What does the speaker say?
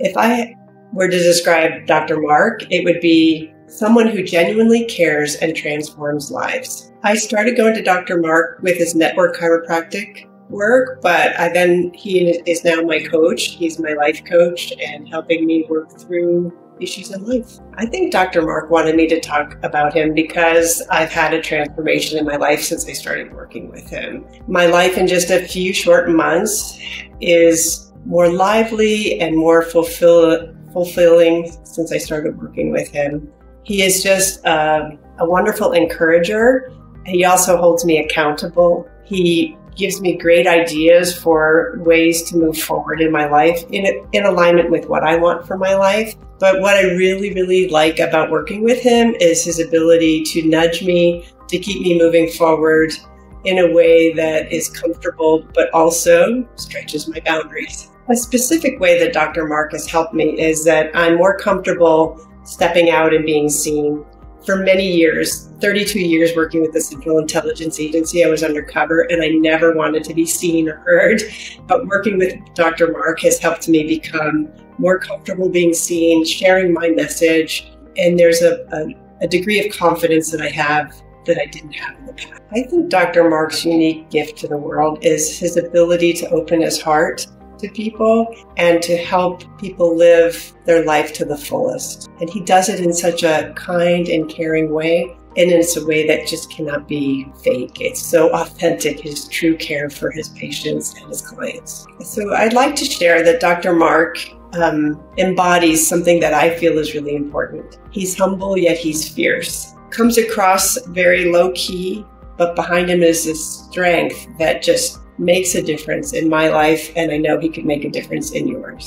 If I were to describe Dr. Mark, it would be someone who genuinely cares and transforms lives. I started going to Dr. Mark with his network chiropractic work, but he is now my coach. He's my life coach and helping me work through issues in life. I think Dr. Mark wanted me to talk about him because I've had a transformation in my life since I started working with him. My life in just a few short months is more lively and more fulfilling since I started working with him. He is just a wonderful encourager. He also holds me accountable. He gives me great ideas for ways to move forward in my life in alignment with what I want for my life. But what I really, really like about working with him is his ability to nudge me, to keep me moving forward in a way that is comfortable, but also stretches my boundaries. A specific way that Dr. Mark has helped me is that I'm more comfortable stepping out and being seen. For many years, 32 years working with the Central Intelligence Agency, I was undercover and I never wanted to be seen or heard. But working with Dr. Mark has helped me become more comfortable being seen, sharing my message, and there's a degree of confidence that I have that I didn't have in the past. I think Dr. Mark's unique gift to the world is his ability to open his heart to people and to help people live their life to the fullest. And he does it in such a kind and caring way, and it's a way that just cannot be fake. It's so authentic, his true care for his patients and his clients. So I'd like to share that Dr. Mark embodies something that I feel is really important. He's humble, yet he's fierce. Comes across very low key, but behind him is this strength that just makes a difference in my life, and I know he could make a difference in yours.